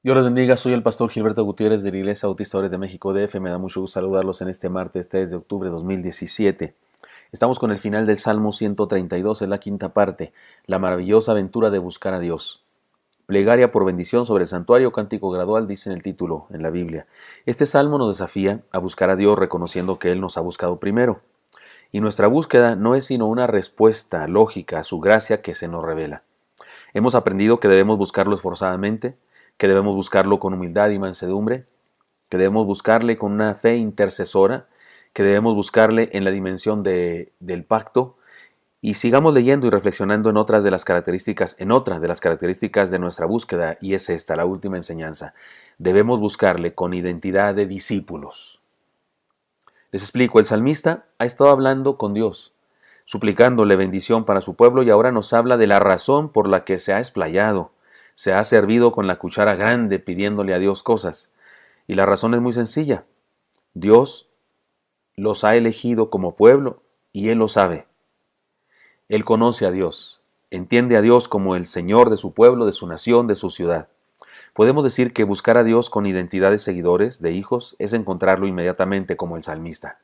Dios les bendiga, soy el pastor Gilberto Gutiérrez de la Iglesia Bautista Ores de México DF. Me da mucho gusto saludarlos en este martes 3 de octubre de 2017. Estamos con el final del Salmo 132, en la quinta parte, la maravillosa aventura de buscar a Dios. Plegaria por bendición sobre el santuario, cántico gradual, dice en el título, en la Biblia. Este salmo nos desafía a buscar a Dios reconociendo que Él nos ha buscado primero. Y nuestra búsqueda no es sino una respuesta lógica a su gracia que se nos revela. Hemos aprendido que debemos buscarlo esforzadamente, que debemos buscarlo con humildad y mansedumbre, que debemos buscarle con una fe intercesora, que debemos buscarle en la dimensión del pacto, y sigamos leyendo y reflexionando en otras de las características, de nuestra búsqueda, y es esta, la última enseñanza. Debemos buscarle con identidad de discípulos. Les explico, el salmista ha estado hablando con Dios, suplicándole bendición para su pueblo, y ahora nos habla de la razón por la que se ha explayado, se ha servido con la cuchara grande pidiéndole a Dios cosas. Y la razón es muy sencilla. Dios los ha elegido como pueblo y Él lo sabe. Él conoce a Dios, entiende a Dios como el Señor de su pueblo, de su nación, de su ciudad. Podemos decir que buscar a Dios con identidad de seguidores, de hijos, es encontrarlo inmediatamente como el salmista.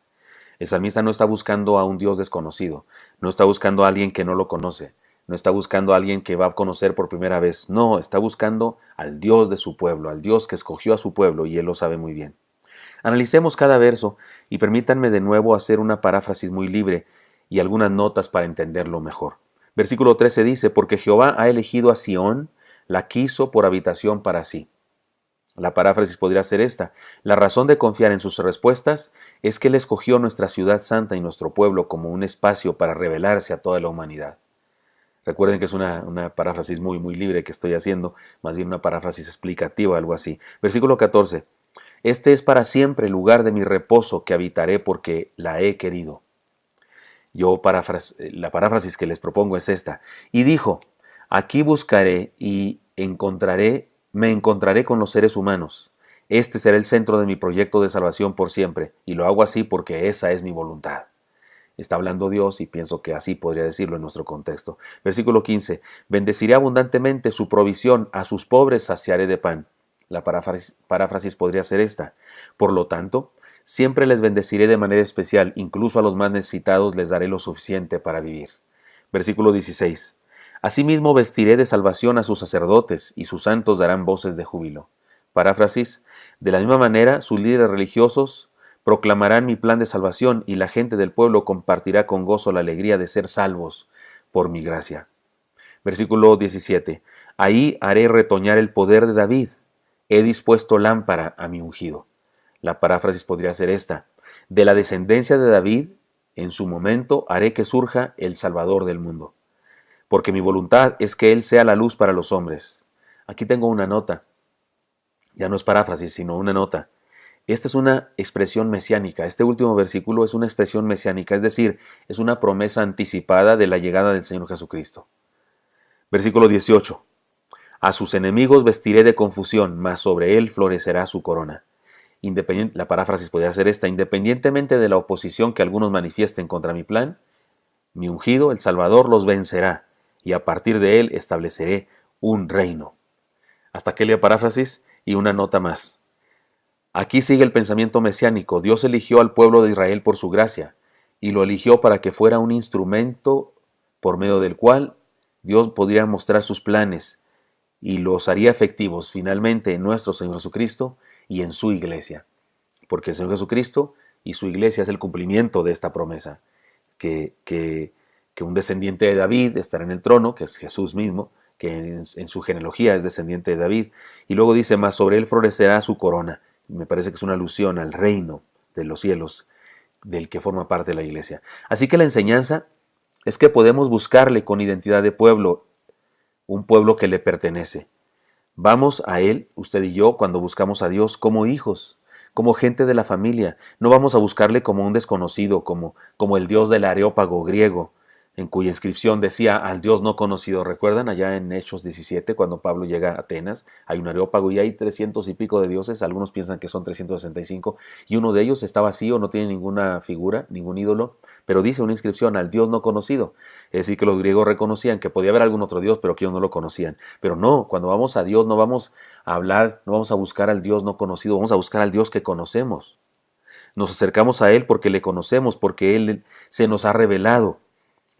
El salmista no está buscando a un Dios desconocido, no está buscando a alguien que no lo conoce, no está buscando a alguien que va a conocer por primera vez, no, está buscando al Dios de su pueblo, al Dios que escogió a su pueblo, y Él lo sabe muy bien. Analicemos cada verso y permítanme de nuevo hacer una paráfrasis muy libre y algunas notas para entenderlo mejor. Versículo 13 dice, porque Jehová ha elegido a Sión, la quiso por habitación para sí. La paráfrasis podría ser esta. La razón de confiar en sus respuestas es que Él escogió nuestra ciudad santa y nuestro pueblo como un espacio para revelarse a toda la humanidad. Recuerden que es una paráfrasis muy libre que estoy haciendo, más bien una paráfrasis explicativa, algo así. Versículo 14. Este es para siempre el lugar de mi reposo que habitaré porque la he querido. La paráfrasis que les propongo es esta. Y dijo, aquí buscaré y me encontraré con los seres humanos. Este será el centro de mi proyecto de salvación por siempre, y lo hago así porque esa es mi voluntad. Está hablando Dios y pienso que así podría decirlo en nuestro contexto. Versículo 15. Bendeciré abundantemente su provisión, a sus pobres saciaré de pan. La paráfrasis podría ser esta. Por lo tanto, siempre les bendeciré de manera especial, incluso a los más necesitados les daré lo suficiente para vivir. Versículo 16. Asimismo vestiré de salvación a sus sacerdotes, y sus santos darán voces de júbilo. Paráfrasis. De la misma manera, sus líderes religiosos proclamarán mi plan de salvación, y la gente del pueblo compartirá con gozo la alegría de ser salvos por mi gracia. Versículo 17. Ahí haré retoñar el poder de David. He dispuesto lámpara a mi ungido. La paráfrasis podría ser esta. De la descendencia de David, en su momento haré que surja el Salvador del mundo. Porque mi voluntad es que Él sea la luz para los hombres. Aquí tengo una nota. Ya no es paráfrasis, sino una nota. Esta es una expresión mesiánica. Este último versículo es una expresión mesiánica, es decir, es una promesa anticipada de la llegada del Señor Jesucristo. Versículo 18. A sus enemigos vestiré de confusión, mas sobre él florecerá su corona. La paráfrasis podría ser esta. Independientemente de la oposición que algunos manifiesten contra mi plan, mi ungido, el Salvador, los vencerá, y a partir de él estableceré un reino. Hasta aquí la paráfrasis y una nota más. Aquí sigue el pensamiento mesiánico. Dios eligió al pueblo de Israel por su gracia, y lo eligió para que fuera un instrumento por medio del cual Dios podría mostrar sus planes y los haría efectivos finalmente en nuestro Señor Jesucristo y en su iglesia. Porque el Señor Jesucristo y su iglesia es el cumplimiento de esta promesa, que un descendiente de David estará en el trono, que es Jesús mismo, que en su genealogía es descendiente de David, y luego dice, mas sobre él florecerá su corona. Me parece que es una alusión al reino de los cielos del que forma parte de la iglesia. Así que la enseñanza es que podemos buscarle con identidad de pueblo, un pueblo que le pertenece. Vamos a Él, usted y yo, cuando buscamos a Dios como hijos, como gente de la familia. No vamos a buscarle como un desconocido, como el Dios del Areópago griego, en cuya inscripción decía al Dios no conocido. ¿Recuerdan allá en Hechos 17, cuando Pablo llega a Atenas? Hay un Areópago y hay 300 y pico de dioses, algunos piensan que son 365, y uno de ellos está vacío, no tiene ninguna figura, ningún ídolo, pero dice una inscripción al Dios no conocido. Es decir, que los griegos reconocían que podía haber algún otro Dios, pero que ellos no lo conocían. Pero no, cuando vamos a Dios no vamos a hablar, no vamos a buscar al Dios no conocido, vamos a buscar al Dios que conocemos. Nos acercamos a Él porque le conocemos, porque Él se nos ha revelado,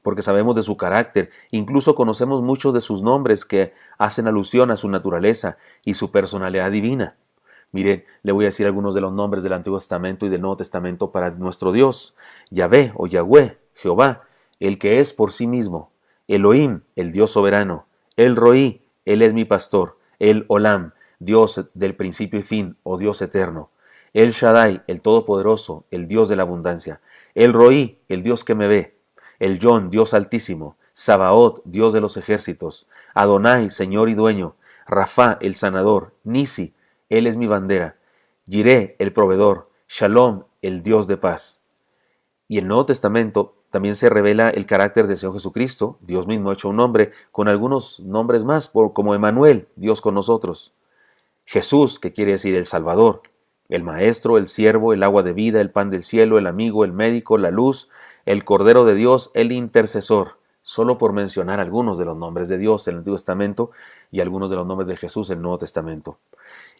porque sabemos de su carácter, incluso conocemos muchos de sus nombres que hacen alusión a su naturaleza y su personalidad divina. Miren, le voy a decir algunos de los nombres del Antiguo Testamento y del Nuevo Testamento para nuestro Dios. Yahvé o Yahweh, Jehová, el que es por sí mismo. Elohim, el Dios soberano. El Roí, Él es mi pastor. El Olam, Dios del principio y fin, o Dios eterno. El Shaddai, el Todopoderoso, el Dios de la abundancia. El Roí, el Dios que me ve. El Yon, Dios altísimo. Sabaoth, Dios de los ejércitos. Adonai, Señor y dueño. Rafa, el sanador. Nisi, Él es mi bandera. Jireh, el proveedor. Shalom, el Dios de paz. Y en el Nuevo Testamento también se revela el carácter del Señor Jesucristo, Dios mismo hecho un hombre, con algunos nombres más, como Emmanuel, Dios con nosotros. Jesús, que quiere decir el Salvador, el Maestro, el Siervo, el agua de vida, el pan del cielo, el amigo, el médico, la luz, el Cordero de Dios, el intercesor, solo por mencionar algunos de los nombres de Dios en el Antiguo Testamento y algunos de los nombres de Jesús en el Nuevo Testamento.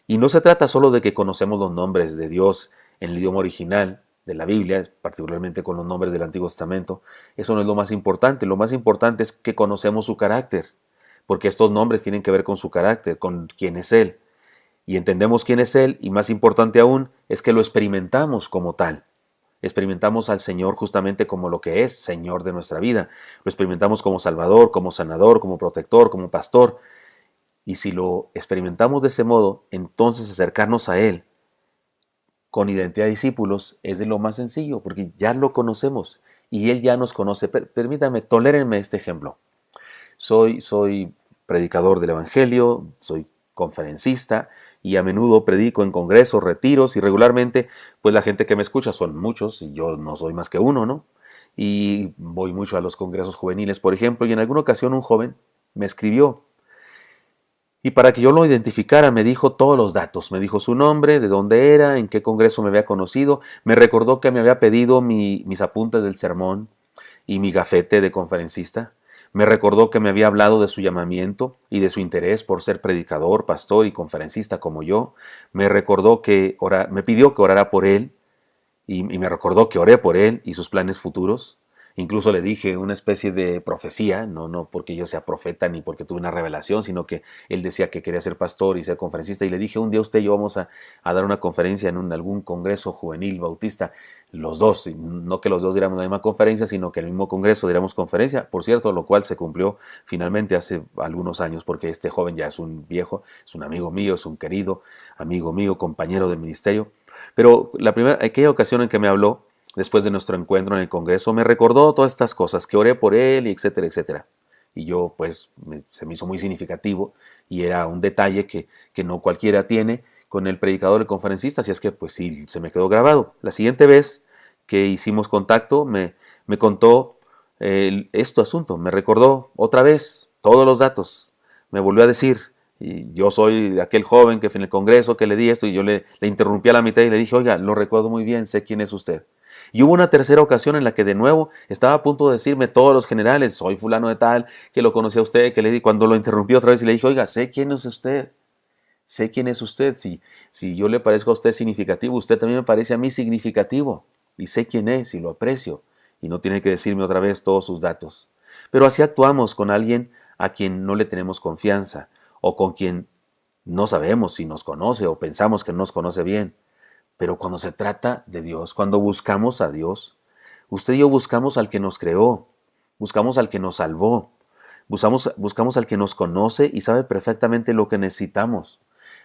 Y no se trata solo de que conocemos los nombres de Dios en el idioma original de la Biblia, particularmente con los nombres del Antiguo Testamento. Eso no es lo más importante. Lo más importante es que conocemos su carácter, porque estos nombres tienen que ver con su carácter, con quién es Él. Y entendemos quién es Él, y más importante aún, es que lo experimentamos como tal. Experimentamos al Señor justamente como lo que es, Señor de nuestra vida. Lo experimentamos como Salvador, como sanador, como protector, como pastor. Y si lo experimentamos de ese modo, entonces acercarnos a Él con identidad de discípulos es de lo más sencillo, porque ya lo conocemos y Él ya nos conoce. Permítanme, tolérenme este ejemplo. Soy predicador del Evangelio, soy conferencista y a menudo predico en congresos, retiros y regularmente pues la gente que me escucha son muchos y yo no soy más que uno, ¿no? Y voy mucho a los congresos juveniles, por ejemplo, y en alguna ocasión un joven me escribió. Y para que yo lo identificara, me dijo todos los datos. Me dijo su nombre, de dónde era, en qué congreso me había conocido. Me recordó que me había pedido mis apuntes del sermón y mi gafete de conferencista. Me recordó que me había hablado de su llamamiento y de su interés por ser predicador, pastor y conferencista como yo. Me recordó me pidió que orara por él y me recordó que oré por él y sus planes futuros. Incluso le dije una especie de profecía, no porque yo sea profeta ni porque tuve una revelación, sino que él decía que quería ser pastor y ser conferencista. Y le dije, un día usted y yo vamos a dar una conferencia en algún congreso juvenil bautista, los dos, no que los dos diéramos la misma conferencia, sino que en el mismo congreso diéramos conferencia, por cierto, lo cual se cumplió finalmente hace algunos años, porque este joven ya es un viejo, es un amigo mío, es un querido amigo mío, compañero del ministerio. Pero aquella ocasión en que me habló, después de nuestro encuentro en el Congreso, me recordó todas estas cosas, que oré por él, y etcétera, etcétera. Y yo, pues, se me hizo muy significativo y era un detalle que no cualquiera tiene con el predicador, el conferencista, así es que, pues sí, se me quedó grabado. La siguiente vez que hicimos contacto, me contó este asunto, me recordó otra vez todos los datos, me volvió a decir, y yo soy aquel joven que en el Congreso que le di esto, y yo le interrumpí a la mitad y le dije, oiga, lo recuerdo muy bien, sé quién es usted. Y hubo una tercera ocasión en la que de nuevo estaba a punto de decirme todos los generales, soy fulano de tal, que lo conocía a usted, que le di, cuando lo interrumpí otra vez y le dije, oiga, sé quién es usted, sé quién es usted, si yo le parezco a usted significativo, usted también me parece a mí significativo, y sé quién es y lo aprecio, y no tiene que decirme otra vez todos sus datos. Pero así actuamos con alguien a quien no le tenemos confianza, o con quien no sabemos si nos conoce o pensamos que no nos conoce bien. Pero cuando se trata de Dios, cuando buscamos a Dios, usted y yo buscamos al que nos creó, buscamos al que nos salvó, buscamos al que nos conoce y sabe perfectamente lo que necesitamos.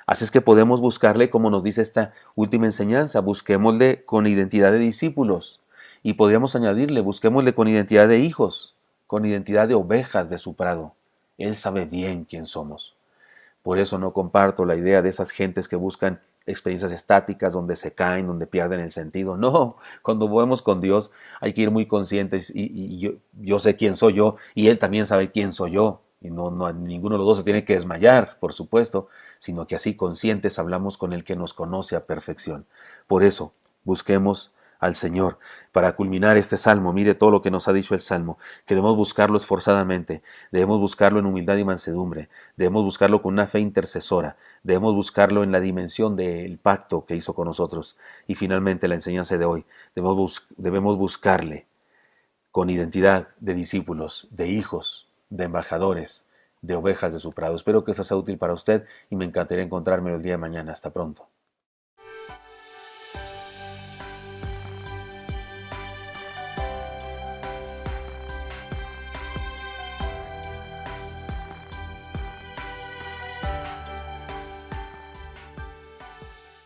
Así es que podemos buscarle, como nos dice esta última enseñanza, busquémosle con identidad de discípulos. Y podríamos añadirle, busquémosle con identidad de hijos, con identidad de ovejas de su prado. Él sabe bien quién somos. Por eso no comparto la idea de esas gentes que buscan experiencias estáticas donde se caen, donde pierden el sentido. No, cuando vamos con Dios hay que ir muy conscientes y yo sé quién soy yo y Él también sabe quién soy yo. Y ninguno de los dos se tiene que desmayar, por supuesto, sino que así conscientes hablamos con el que nos conoce a perfección. Por eso, busquemos al Señor. Para culminar este salmo, mire todo lo que nos ha dicho el salmo, que debemos buscarlo esforzadamente, debemos buscarlo en humildad y mansedumbre, debemos buscarlo con una fe intercesora, debemos buscarlo en la dimensión del pacto que hizo con nosotros. Y finalmente la enseñanza de hoy, debemos buscarle con identidad de discípulos, de hijos, de embajadores, de ovejas de su prado. Espero que esto sea útil para usted y me encantaría encontrarme el día de mañana. Hasta pronto.